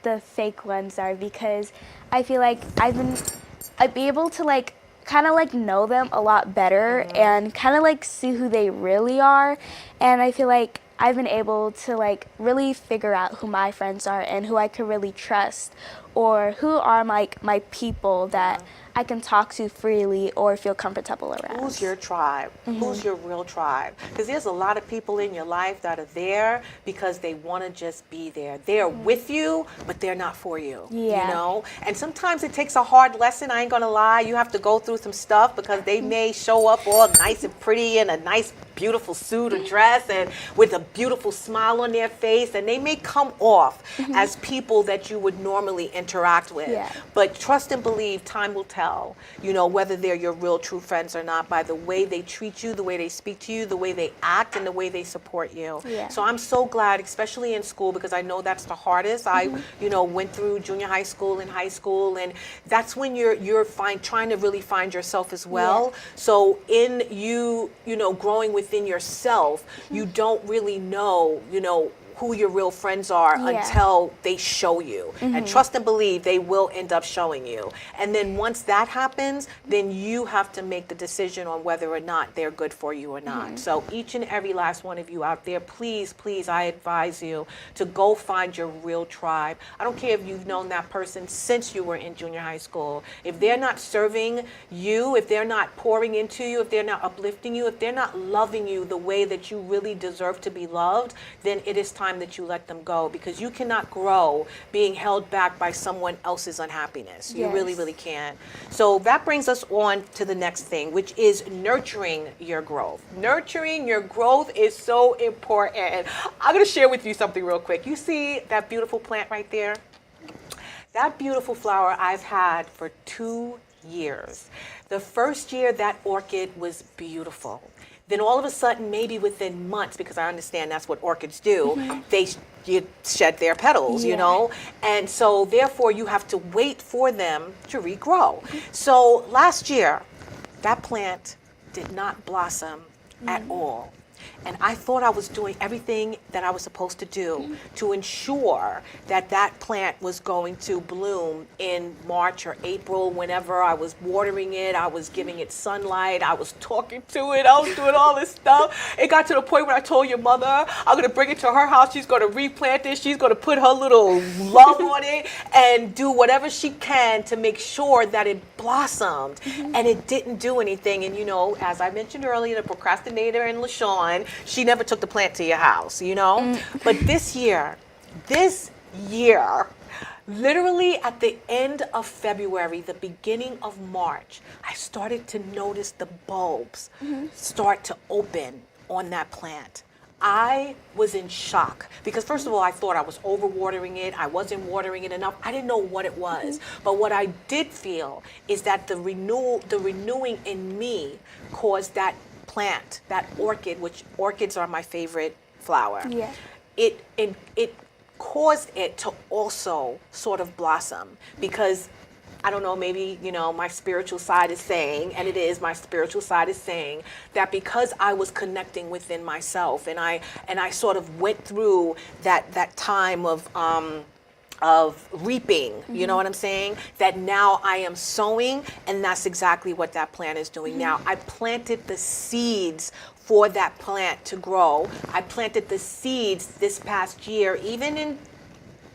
the fake ones are, because I feel like I'd be able to kind of know them a lot better and kind of see who they really are. And I feel like I've been able to really figure out who my friends are and who I could really trust, or who are my people that I can talk to freely or feel comfortable around. Who's your tribe? Who's your real tribe? Because there's a lot of people in your life that are there because they want to just be there. They're with you, but they're not for you. Yeah. You know? And sometimes it takes a hard lesson. I ain't going to lie. You have to go through some stuff because they may show up all nice and pretty in a nice, beautiful suit or dress and with a beautiful smile on their face. And they may come off as people that you would normally interact with. Yeah. But trust and believe, time will tell, whether they're your real true friends or not, by the way they treat you, the way they speak to you, the way they act, and the way they support you. Yeah. So I'm so glad, especially in school, because I know that's the hardest. I, went through junior high school and high school, and that's when you're trying to really find yourself as well. Yeah. So in growing within yourself, you don't really know, who your real friends are until they show you. And trust and believe they will end up showing you. And then once that happens, then you have to make the decision on whether or not they're good for you or not. So each and every last one of you out there, please, please, I advise you to go find your real tribe. I don't care if you've known that person since you were in junior high school. If they're not serving you, if they're not pouring into you, if they're not uplifting you, if they're not loving you the way that you really deserve to be loved, then it is time that you let them go, because you cannot grow being held back by someone else's unhappiness. You really, really can't. So that brings us on to the next thing, which is nurturing your growth. Nurturing your growth is so important. I'm going to share with you something real quick. You see that beautiful plant right there? That beautiful flower I've had for 2 years. The first year that orchid was beautiful. Then all of a sudden, maybe within months, because I understand that's what orchids do, you shed their petals, you know? And so therefore you have to wait for them to regrow. So last year, that plant did not blossom at all. And I thought I was doing everything that I was supposed to do to ensure that that plant was going to bloom in March or April. Whenever I was watering it, I was giving it sunlight, I was talking to it, I was doing all this stuff. It got to the point where I told your mother, I'm going to bring it to her house, she's going to replant it, she's going to put her little love on it and do whatever she can to make sure that it blossomed. And it didn't do anything. And you know, as I mentioned earlier, the procrastinator and LeShawn, she never took the plant to your house, you know? But this year, literally at the end of February, the beginning of March, I started to notice the bulbs start to open on that plant. I was in shock because first of all, I thought I was overwatering it. I wasn't watering it enough. I didn't know what it was. But what I did feel is that the renewing in me caused that plant, that orchid, which orchids are my favorite flower. It caused it to also sort of blossom because I don't know, maybe, you know, my spiritual side is saying, and it is, my spiritual side is saying that because I was connecting within myself and I sort of went through that time of reaping, you know what I'm saying? That now I am sowing, and that's exactly what that plant is doing now. I planted the seeds for that plant to grow. I planted the seeds this past year, even in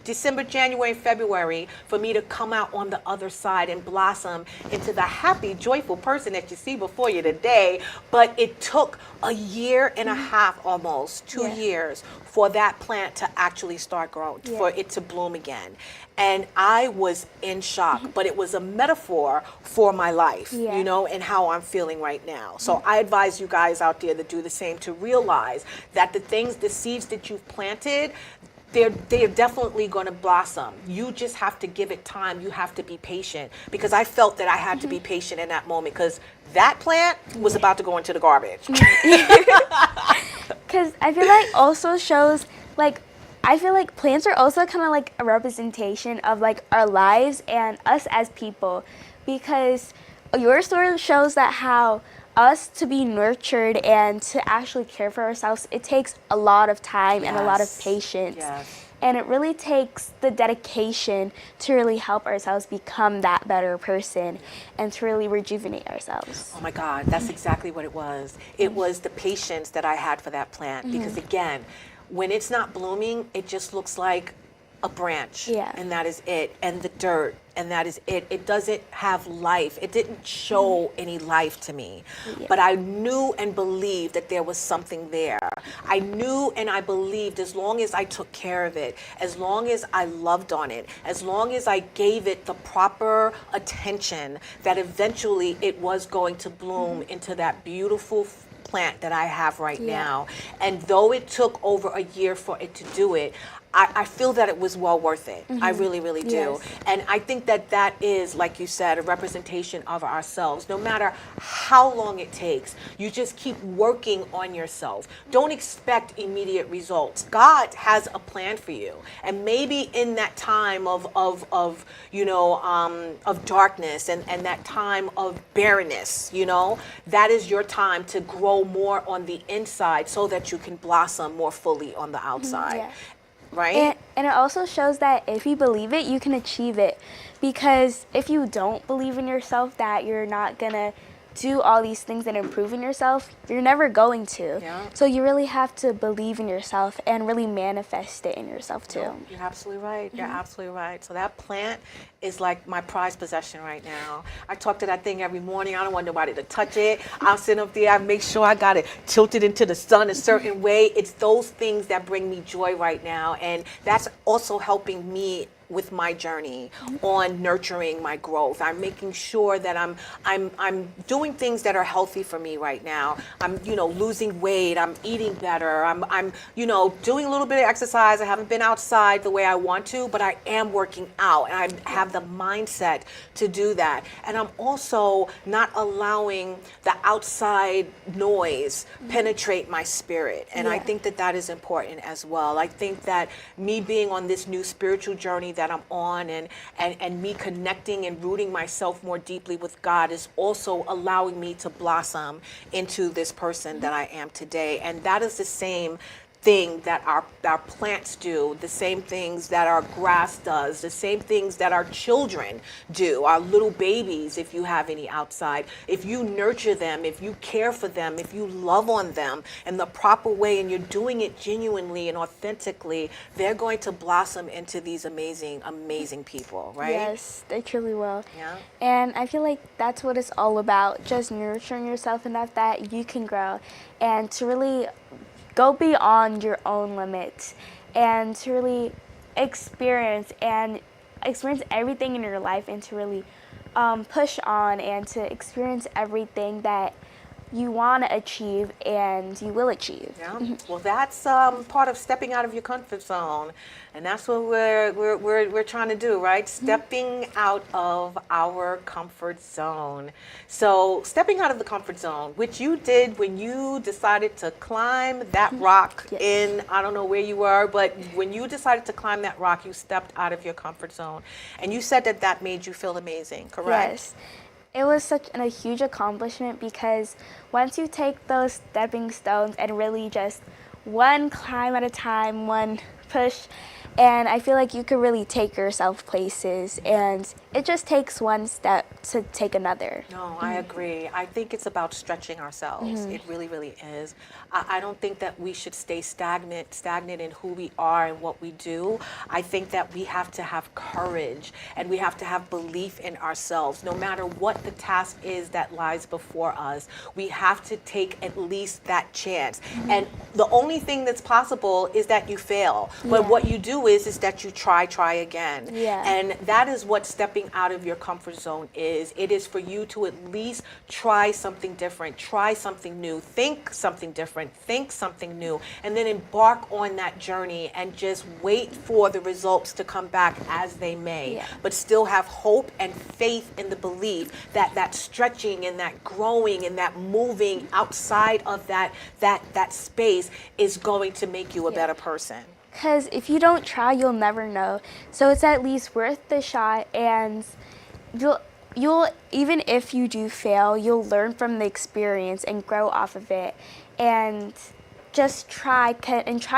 December, January, February, for me to come out on the other side and blossom into the happy, joyful person that you see before you today. But it took a year and a half, almost 2 years, for that plant to actually start growing, for it to bloom again. And I was in shock, but it was a metaphor for my life, you know, and how I'm feeling right now. So I advise you guys out there to do the same, to realize that the seeds that you've planted, they're definitely going to blossom. You just have to give it time. You have to be patient, because I felt that I had to be patient in that moment, because that plant was about to go into the garbage. Because I feel like also shows, like, I feel like plants are also kind of like a representation of like our lives and us as people, because your story shows that how us to be nurtured and to actually care for ourselves, it takes a lot of time and a lot of patience. And it really takes the dedication to really help ourselves become that better person and to really rejuvenate ourselves. Oh my God, that's exactly what it was. It was the patience that I had for that plant, because again, when it's not blooming, it just looks like a branch, and that is it, and the dirt, and that is it. It doesn't have life. It didn't show any life to me, but I knew and believed that there was something there. I knew and I believed, as long as I took care of it, as long as I loved on it, as long as I gave it the proper attention, that eventually it was going to bloom into that beautiful plant that I have right now. And though it took over a year for it to do it, I feel that it was well worth it. I really, really do. Yes. And I think that that is, like you said, a representation of ourselves. No matter how long it takes, you just keep working on yourself. Don't expect immediate results. God has a plan for you. And maybe in that time of darkness and that time of barrenness, that is your time to grow more on the inside so that you can blossom more fully on the outside. Yeah. Right? And it also shows that if you believe it, you can achieve it. Because if you don't believe in yourself that you're not going to do all these things and improve in yourself, you're never going to. Yeah. So you really have to believe in yourself and really manifest it in yourself too. You're absolutely right. You're absolutely right. So that plant is like my prized possession right now. I talk to that thing every morning. I don't want nobody to touch it. I'll sit up there. I make sure I got it tilted into the sun a certain way. It's those things that bring me joy right now. And that's also helping me with my journey on nurturing my growth. I'm making sure that I'm doing things that are healthy for me right now. I'm losing weight. I'm eating better. I'm doing a little bit of exercise. I haven't been outside the way I want to, but I am working out, and I have the mindset to do that. And I'm also not allowing the outside noise penetrate my spirit. And I think that is important as well. I think that me being on this new spiritual journey that I'm on and me connecting and rooting myself more deeply with God is also allowing me to blossom into this person that I am today. And that is the same thing that our plants do, the same things that our grass does, the same things that our children do, our little babies, if you have any outside. If you nurture them, if you care for them, if you love on them in the proper way and you're doing it genuinely and authentically, they're going to blossom into these amazing, amazing people, right? Yes, they truly will. Yeah. And I feel like that's what it's all about, just nurturing yourself enough that you can grow and to really go beyond your own limits and to really experience everything in your life and to really push on and to experience everything that you want to achieve and you will achieve. Yeah. Well, that's part of stepping out of your comfort zone, and that's what we're trying to do, right? Stepping out of our comfort zone. So, stepping out of the comfort zone, which you did when you decided to climb that rock in, I don't know where you were, but when you decided to climb that rock, you stepped out of your comfort zone, and you said that made you feel amazing, correct? Yes. It was such a huge accomplishment because once you take those stepping stones and really just one climb at a time, one push, and I feel like you could really take yourself places, and it just takes one step to take another. No, I agree. I think it's about stretching ourselves. It really, really is. I don't think that we should stay stagnant in who we are and what we do. I think that we have to have courage and we have to have belief in ourselves. No matter what the task is that lies before us, we have to take at least that chance. And the only thing that's possible is that you fail. But what you do is that you try again. Yeah. And that is what stepping out of your comfort zone is. It is for you to at least try something different, try something new, think something different, think something new, and then embark on that journey and just wait for the results to come back as they may. But still have hope and faith in the belief that that stretching and that growing and that moving outside of that space is going to make you a better person. Because if you don't try, you'll never know. So it's at least worth the shot, and you'll even if you do fail, you'll learn from the experience and grow off of it. And just try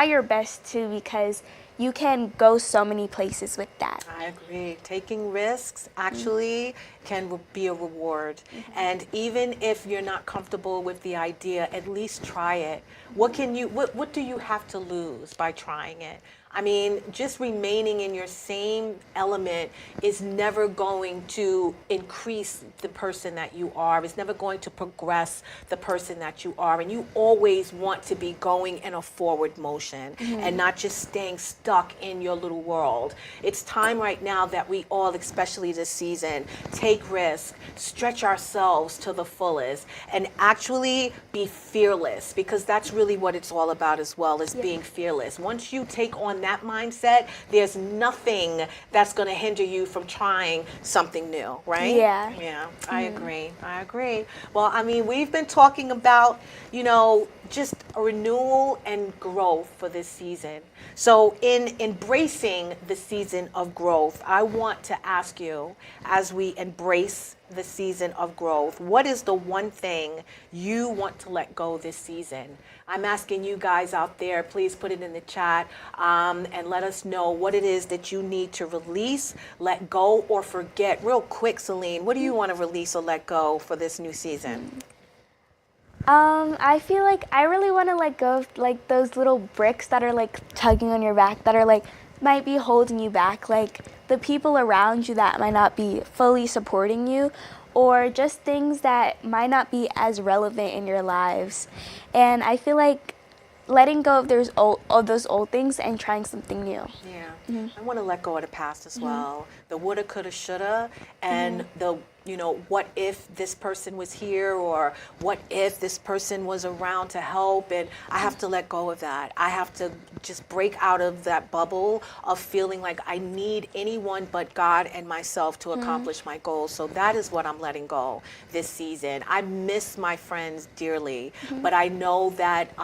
your best too, because you can go so many places with that. I agree. Taking risks actually can be a reward. And even if you're not comfortable with the idea, at least try it. What do you have to lose by trying it? I mean, just remaining in your same element is never going to increase the person that you are. It's never going to progress the person that you are. And you always want to be going in a forward motion and not just staying stuck in your little world. It's time right now that we all, especially this season, take take risks, stretch ourselves to the fullest, and actually be fearless, because that's really what it's all about as well, is being fearless. Once you take on that mindset, there's nothing that's going to hinder you from trying something new, right? Yeah. Yeah, I agree. I agree. Well, I mean, we've been talking about, you know, just a renewal and growth for this season. So in embracing the season of growth, I want to ask you, as we embrace the season of growth, what is the one thing you want to let go this season? I'm asking you guys out there, please put it in the chat and let us know what it is that you need to release, let go, or forget. Real quick, Selene, what do you want to release or let go for this new season? I feel like I really want to let go of like those little bricks that are like tugging on your back, that are like might be holding you back, like the people around you that might not be fully supporting you, or just things that might not be as relevant in your lives. And I feel like letting go of those old things and trying something new. Yeah, I want to let go of the past as well. The woulda, coulda, shoulda, and the, you know, what if this person was here, or what if this person was around to help, and I have to let go of that. I have to just break out of that bubble of feeling like I need anyone but God and myself to accomplish my goals. So that is what I'm letting go this season. I miss my friends dearly, but I know that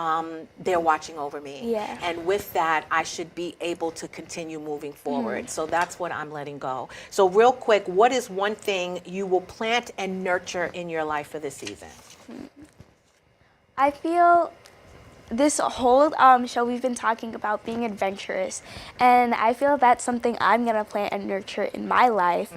they're watching over me. Yeah. And with that, I should be able to continue moving forward. So that's what I'm letting go. So real quick, what is one thing you will plant and nurture in your life for this season? I feel this whole show we've been talking about being adventurous, and I feel that's something I'm going to plant and nurture in my life.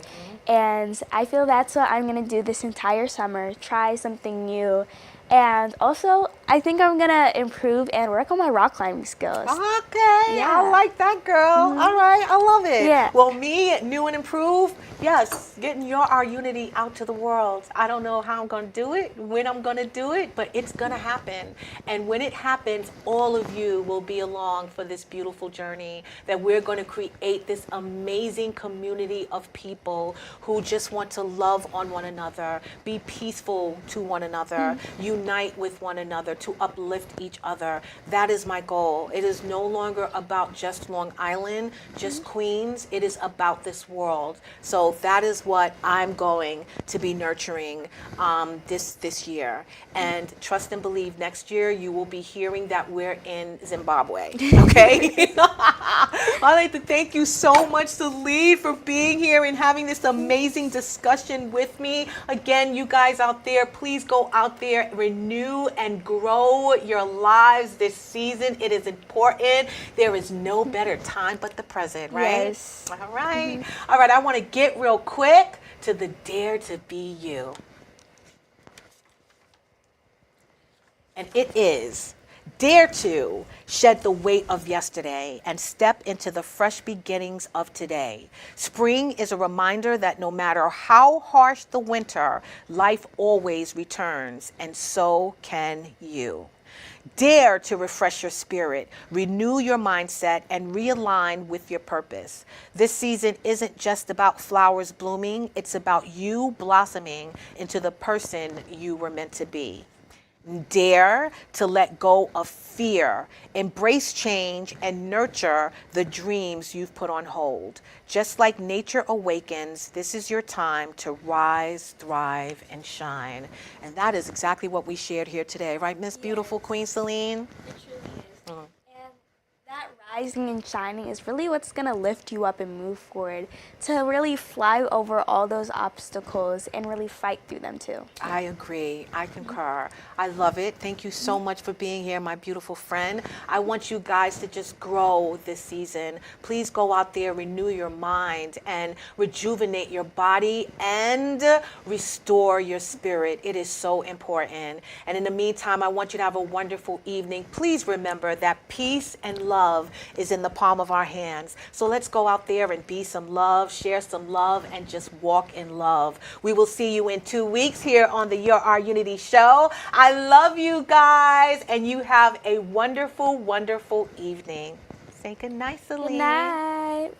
And I feel that's what I'm going to do this entire summer, try something new. And also, I think I'm going to improve and work on my rock climbing skills. Okay, Yeah. I like that, girl. All right, I love it. Yeah. Well, me, new and improved, yes, getting our unity out to the world. I don't know how I'm going to do it, when I'm going to do it, but it's going to happen. And when it happens, all of you will be along for this beautiful journey, that we're going to create this amazing community of people who just want to love on one another, be peaceful to one another, unite with one another, to uplift each other. That is my goal. It is no longer about just Long Island, just Queens. It is about this world. So that is what I'm going to be nurturing this year. And trust and believe, next year you will be hearing that we're in Zimbabwe. Okay? I'd like to thank you so much, Selene, for being here and having this amazing discussion with me. Again, you guys out there, please go out there, renew and grow your lives this season. It is important. There is no better time but the present, right? Yes. All right. All right, I want to get real quick to the Dare to Be You. And it is: dare to shed the weight of yesterday and step into the fresh beginnings of today. Spring is a reminder that no matter how harsh the winter, life always returns, and so can you. Dare to refresh your spirit, renew your mindset, and realign with your purpose. This season isn't just about flowers blooming, it's about you blossoming into the person you were meant to be. Dare to let go of fear, embrace change, and nurture the dreams you've put on hold. Just like nature awakens, this is your time to rise, thrive, and shine. And that is exactly what we shared here today, right, Miss Beautiful Queen Selene? It truly is. And that rising and shining is really what's going to lift you up and move forward, to really fly over all those obstacles and really fight through them too. I agree. I concur. I love it. Thank you so much for being here, my beautiful friend. I want you guys to just grow this season. Please go out there, renew your mind, and rejuvenate your body and restore your spirit. It is so important. And in the meantime, I want you to have a wonderful evening. Please remember that peace and love is in the palm of our hands. So let's go out there and be some love, share some love, and just walk in love. We will see you in 2 weeks here on the You're Our Unity Show. I love you guys, and you have a wonderful, wonderful evening. Say good night, Selene. Good night.